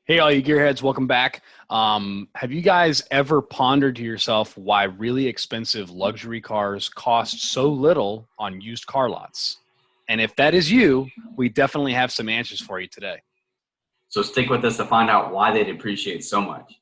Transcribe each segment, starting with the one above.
Hey, all you gearheads, welcome back. Have you guys ever pondered to yourself why really expensive luxury cars cost so little on used car lots? And if that is you, we definitely have some answers for you today. So stick with us to find out why they depreciate so much.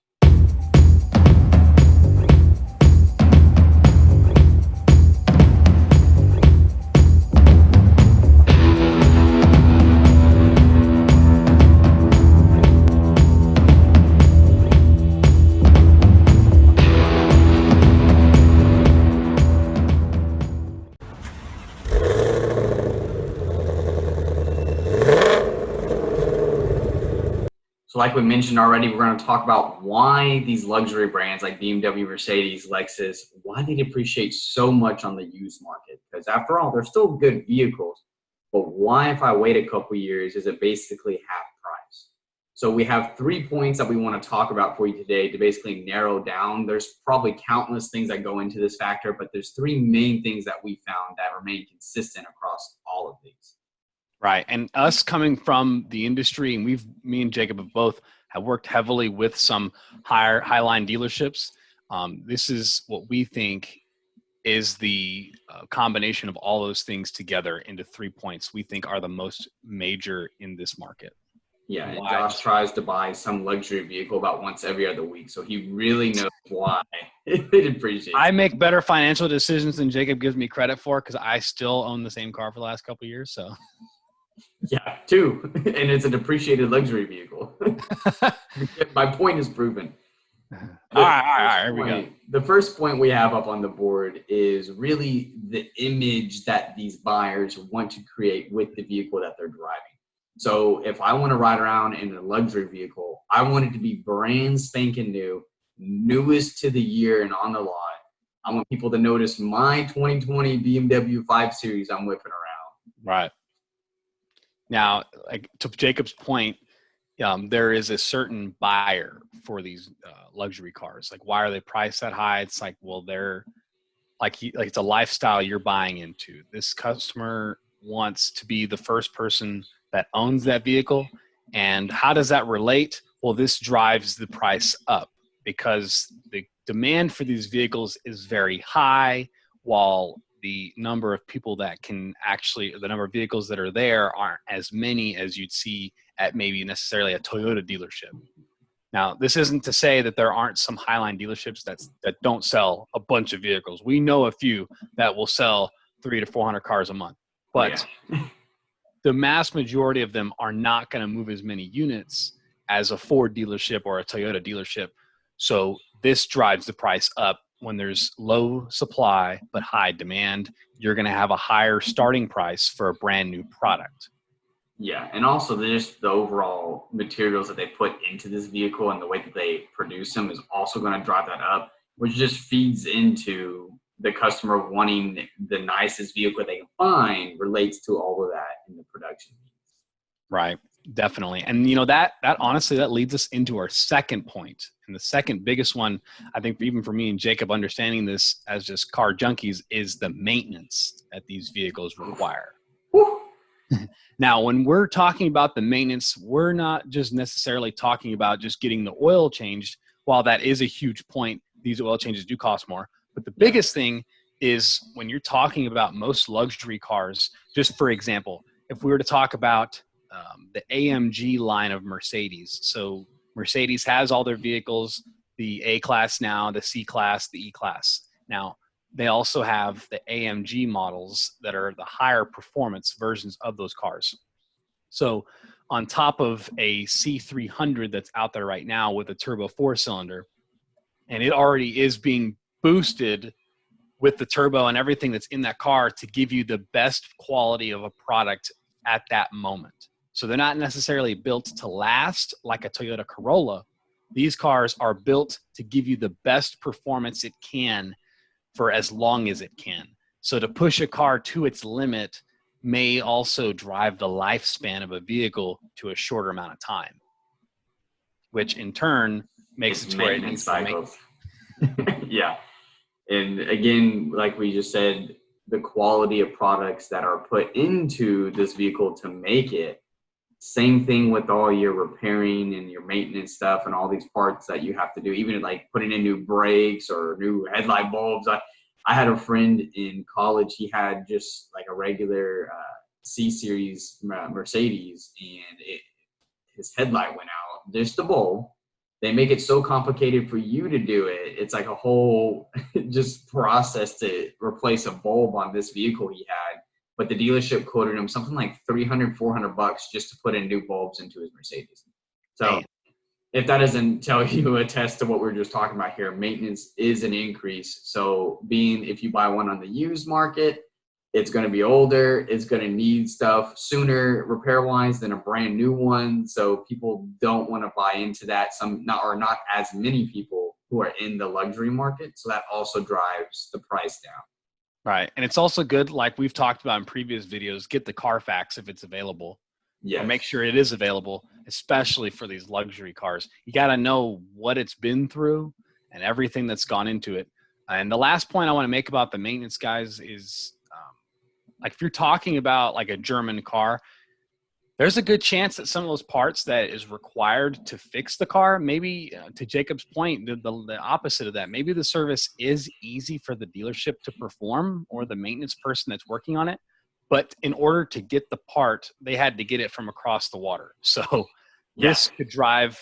So like we mentioned already, we're going to talk about why these luxury brands like BMW, Mercedes, Lexus, why they depreciate so much on the used market. Because after all, they're still good vehicles. But why, if I wait a couple years, is it basically half price? So we have 3 points that we want to talk about for you today to basically narrow down. There's probably countless things that go into this factor, but there's three main things that we found that remain consistent across all of these. Right. And us coming from the industry, and me and Jacob have worked heavily with some highline dealerships. This is what we think is the combination of all those things together into 3 points we think are the most major in this market. Yeah, and Josh tries to buy some luxury vehicle about once every other week, so he really knows why it depreciates. I make better financial decisions than Jacob gives me credit for because I still own the same car for the last couple of years. So, yeah, two, and it's a depreciated luxury vehicle. My point is proven. All right, here we go. The first point we have up on the board is really the image that these buyers want to create with the vehicle that they're driving. So if I want to ride around in a luxury vehicle, I want it to be brand spanking new, newest to the year and on the lot. I want people to notice my 2020 BMW 5 Series I'm whipping around. Right. Now, like to Jacob's point, there is a certain buyer for these luxury cars. Like, why are they priced that high? It's like, well, they're like it's a lifestyle you're buying into. This customer wants to be the first person that owns that vehicle. And how does that relate? Well, this drives the price up because the demand for these vehicles is very high, while the number of people that can actually, the number of vehicles that are there aren't as many as you'd see at maybe necessarily a Toyota dealership. Now, this isn't to say that there aren't some highline dealerships that don't sell a bunch of vehicles. We know a few that will sell 300 to 400 cars a month, but the mass majority of them are not going to move as many units as a Ford dealership or a Toyota dealership. So this drives the price up. When there's low supply but high demand, you're going to have a higher starting price for a brand new product. Yeah, and also just the overall materials that they put into this vehicle and the way that they produce them is also going to drive that up, which just feeds into the customer wanting the nicest vehicle they can find relates to all of that in the production. Right, definitely. And you know, that honestly, that leads us into our second point. And the second biggest one, I think even for me and Jacob understanding this as just car junkies, is the maintenance that these vehicles require. Now, when we're talking about the maintenance, we're not just necessarily talking about just getting the oil changed. While that is a huge point, these oil changes do cost more. But the biggest thing is when you're talking about most luxury cars, just for example, if we were to talk about the AMG line of Mercedes. So Mercedes has all their vehicles, the A-Class now, the C-Class, the E-Class. Now, they also have the AMG models that are the higher performance versions of those cars. So on top of a C300 that's out there right now with a turbo 4-cylinder, and it already is being boosted with the turbo and everything that's in that car to give you the best quality of a product at that moment. So they're not necessarily built to last like a Toyota Corolla. These cars are built to give you the best performance it can for as long as it can. So to push a car to its limit may also drive the lifespan of a vehicle to a shorter amount of time, which in turn makes it to where it needs cycles. Yeah. And again, like we just said, the quality of products that are put into this vehicle to make it Same thing with all your repairing and your maintenance stuff and all these parts that you have to do, even like putting in new brakes or new headlight bulbs. I had a friend in college, he had just like a regular C-Series Mercedes, and his headlight went out, just a bulb. They make it so complicated for you to do it. It's like a whole just process to replace a bulb on this vehicle he had. But the dealership quoted him something like 300, $400 just to put in new bulbs into his Mercedes. So Man. if that doesn't tell you, attest to what we are just talking about here, maintenance is an increase. So if you buy one on the used market, it's going to be older. It's going to need stuff sooner repair wise than a brand new one. So people don't want to buy into that. Not as many people who are in the luxury market. So that also drives the price down. Right. And it's also good, like we've talked about in previous videos, get the Carfax if it's available. Yes. Or make sure it is available, especially for these luxury cars. You got to know what it's been through and everything that's gone into it. And the last point I want to make about the maintenance, guys, is like if you're talking about like a German car, there's a good chance that some of those parts that is required to fix the car, maybe to Jacob's point, the opposite of that. Maybe the service is easy for the dealership to perform or the maintenance person that's working on it. But in order to get the part, they had to get it from across the water. So this could drive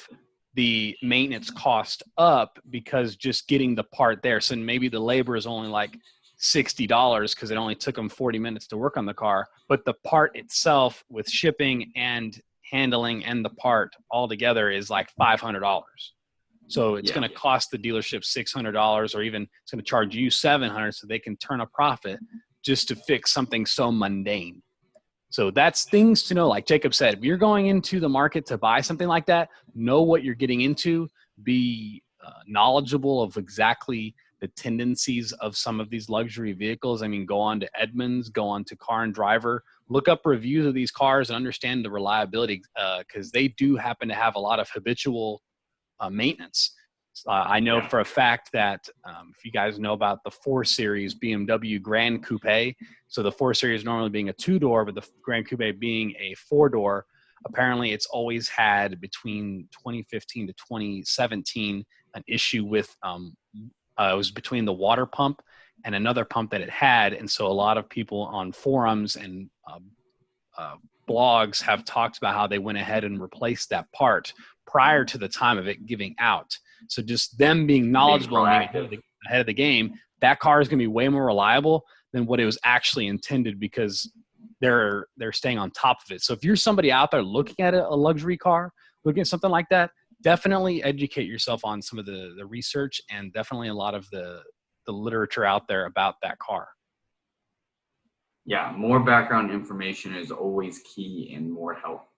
the maintenance cost up because just getting the part there. So maybe the labor is only like $60 because it only took them 40 minutes to work on the car, but the part itself with shipping and handling and the part all together is like $500. So it's going to cost the dealership $600, or even it's going to charge you $700 so they can turn a profit just to fix something so mundane. So that's things to know. Like Jacob said, if you're going into the market to buy something like that, know what you're getting into, be knowledgeable of exactly the tendencies of some of these luxury vehicles. I mean, go on to Edmunds, go on to Car and Driver, look up reviews of these cars and understand the reliability because they do happen to have a lot of habitual maintenance. I know for a fact that if you guys know about the 4 Series BMW Grand Coupe, so the 4 Series normally being a 2-door, but the Grand Coupe being a 4-door, apparently it's always had between 2015 to 2017 an issue with it was between the water pump and another pump that it had. And so a lot of people on forums and blogs have talked about how they went ahead and replaced that part prior to the time of it giving out. So just them being knowledgeable and being ahead of the game, that car is going to be way more reliable than what it was actually intended because they're staying on top of it. So if you're somebody out there looking at a luxury car, looking at something like that, definitely educate yourself on some of the research and definitely a lot of the literature out there about that car. Yeah, more background information is always key and more helpful.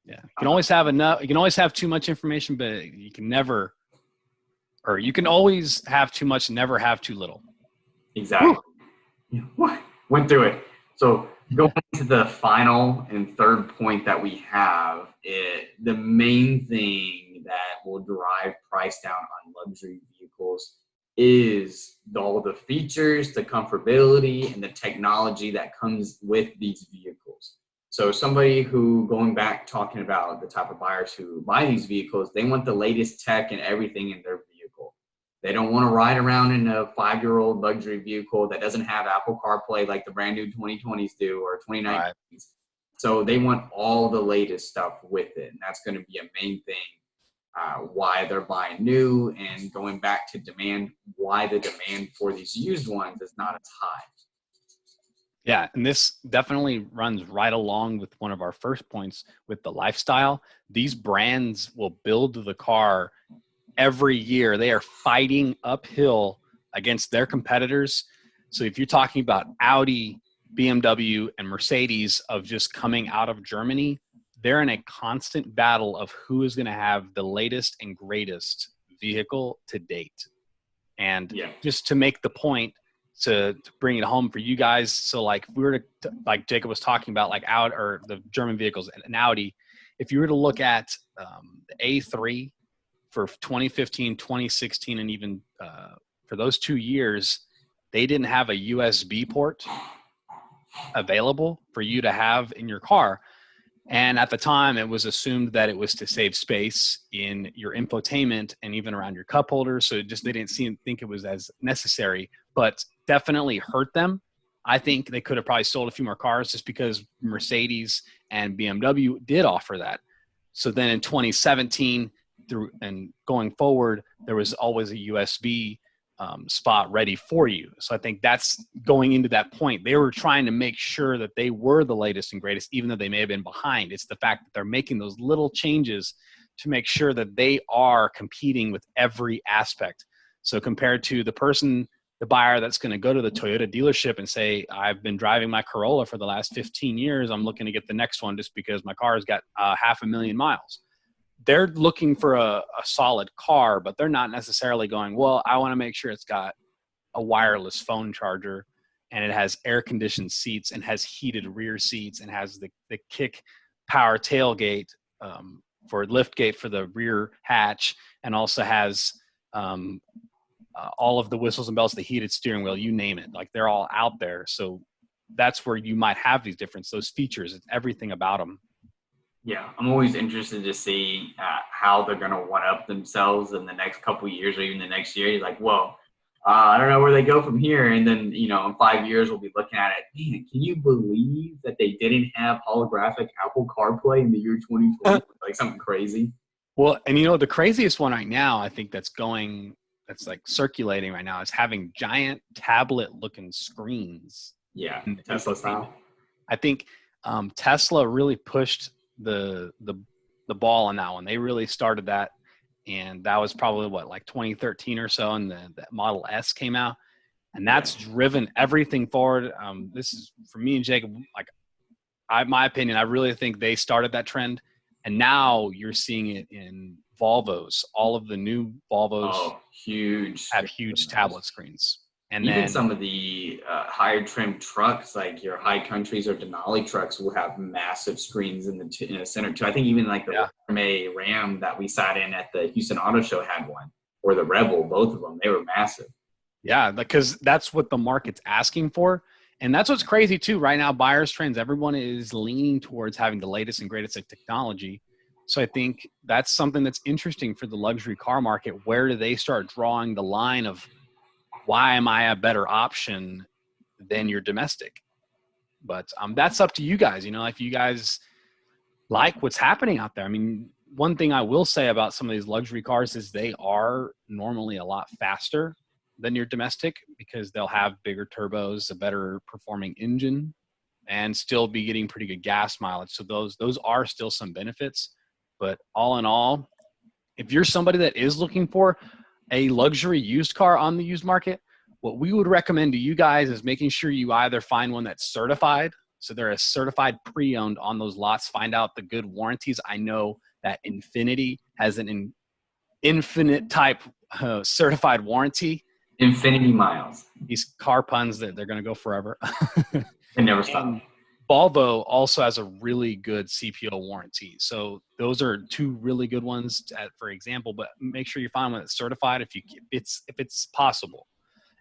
Yeah, you can always have enough. You can always have too much information, but you can never, or you can always have too much, never have too little. Exactly. Went through it. So going to the final and third point that we have, the main thing that will drive price down on luxury vehicles is all the features, the comfortability, and the technology that comes with these vehicles. So somebody who, going back talking about the type of buyers who buy these vehicles, they want the latest tech and everything in their vehicle. They don't want to ride around in a 5-year-old luxury vehicle that doesn't have Apple CarPlay like the brand new 2020s do or 2019s. Right. So they want all the latest stuff with it. And that's going to be a main thing why they're buying new, and going back to demand, why the demand for these used ones is not as high. Yeah, and this definitely runs right along with one of our first points with the lifestyle. These brands will build the car every year. They are fighting uphill against their competitors. So if you're talking about Audi, BMW, and Mercedes of just coming out of Germany, they're in a constant battle of who is going to have the latest and greatest vehicle to date. And just to make the point, to bring it home for you guys. So like if we were to, like Jacob was talking about, like out or the German vehicles and Audi, if you were to look at the A3 for 2015, 2016, and even for those 2 years, they didn't have a USB port available for you to have in your car. And at the time, it was assumed that it was to save space in your infotainment and even around your cup holders. So they didn't think it was as necessary, but definitely hurt them. I think they could have probably sold a few more cars just because Mercedes and BMW did offer that. So then in 2017 through and going forward, there was always a USB spot ready for you. So I think that's going into that point. They were trying to make sure that they were the latest and greatest, even though they may have been behind. It's the fact that they're making those little changes to make sure that they are competing with every aspect. So compared to the buyer that's going to go to the Toyota dealership and say, I've been driving my Corolla for the last 15 years. I'm looking to get the next one just because my car has got 500,000 miles. They're looking for a solid car, but they're not necessarily going, well, I want to make sure it's got a wireless phone charger and it has air conditioned seats and has heated rear seats and has the kick power tailgate for lift gate for the rear hatch, and also has all of the whistles and bells, the heated steering wheel, you name it. Like, they're all out there. So that's where you might have these differences, those features. It's everything about them. Yeah, I'm always interested to see how they're going to one-up themselves in the next couple of years or even the next year. You're like, whoa, I don't know where they go from here. And then, in 5 years, we'll be looking at it. Man, can you believe that they didn't have holographic Apple CarPlay in the year 2020? Like something crazy. Well, and the craziest one right now, I think that's like circulating right now, is having giant tablet-looking screens. Yeah, Tesla style. I think Tesla really pushed the ball on that one. They really started that, and that was probably like 2013 or so, and the Model S came out, and that's driven everything forward. This is for me and Jacob. Like, my opinion, I really think they started that trend, and now you're seeing it in Volvos. All of the new Volvos have huge tablet screens. And even then some of the higher trim trucks, like your High Countries or Denali trucks, will have massive screens in the center too. I think even like the Ram that we sat in at the Houston Auto Show had one, or the Rebel, both of them, they were massive. Yeah, because that's what the market's asking for. And that's what's crazy too. Right now, buyers trends, everyone is leaning towards having the latest and greatest technology. So I think that's something that's interesting for the luxury car market. Where do they start drawing the line of, why am I a better option than your domestic? But that's up to you guys. If you guys like what's happening out there. I mean, one thing I will say about some of these luxury cars is they are normally a lot faster than your domestic, because they'll have bigger turbos, a better performing engine, and still be getting pretty good gas mileage. So those are still some benefits. But all in all, if you're somebody that is looking for a luxury used car on the used market, what we would recommend to you guys is making sure you either find one that's certified. So they're a certified pre-owned on those lots. Find out the good warranties. I know that Infinity has an infinite type certified warranty. Infinity miles. These car puns, that they're going to go forever. They never stop. And Volvo also has a really good CPO warranty. So those are two really good ones, for example, but make sure you find one that's certified if it's possible.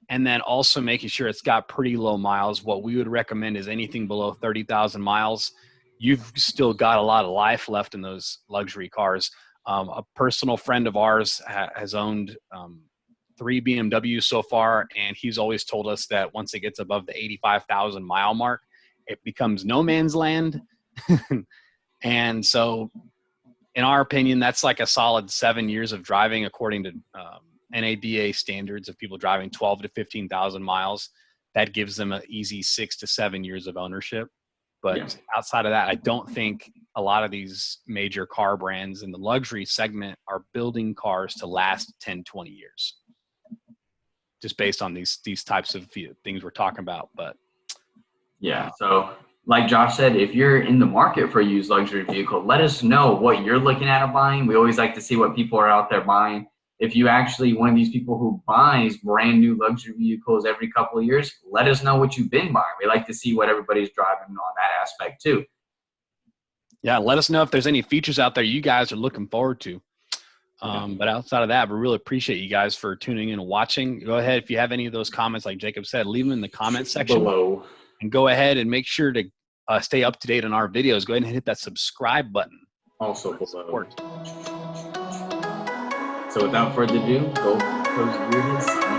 And then also making sure it's got pretty low miles. What we would recommend is anything below 30,000 miles. You've still got a lot of life left in those luxury cars. A personal friend of ours has owned 3 BMWs so far, and he's always told us that once it gets above the 85,000 mile mark, it becomes no man's land. And so in our opinion, that's like a solid 7 years of driving, according to NADA standards of people driving 12 to 15,000 miles. That gives them an easy 6 to 7 years of ownership. But outside of that, I don't think a lot of these major car brands in the luxury segment are building cars to last 10, 20 years. Just based on these types of things we're talking about. But so like Josh said, if you're in the market for a used luxury vehicle, let us know what you're looking at buying. We always like to see what people are out there buying. If you actually one of these people who buys brand new luxury vehicles every couple of years, let us know what you've been buying. We like to see what everybody's driving on that aspect too. Yeah, let us know if there's any features out there you guys are looking forward to. But outside of that, we really appreciate you guys for tuning in and watching. Go ahead, if you have any of those comments, like Jacob said, leave them in the comment section below. And go ahead and make sure to stay up to date on our videos, go ahead and hit that subscribe button. Also below. So without further ado, Gulf Coast Gearheads.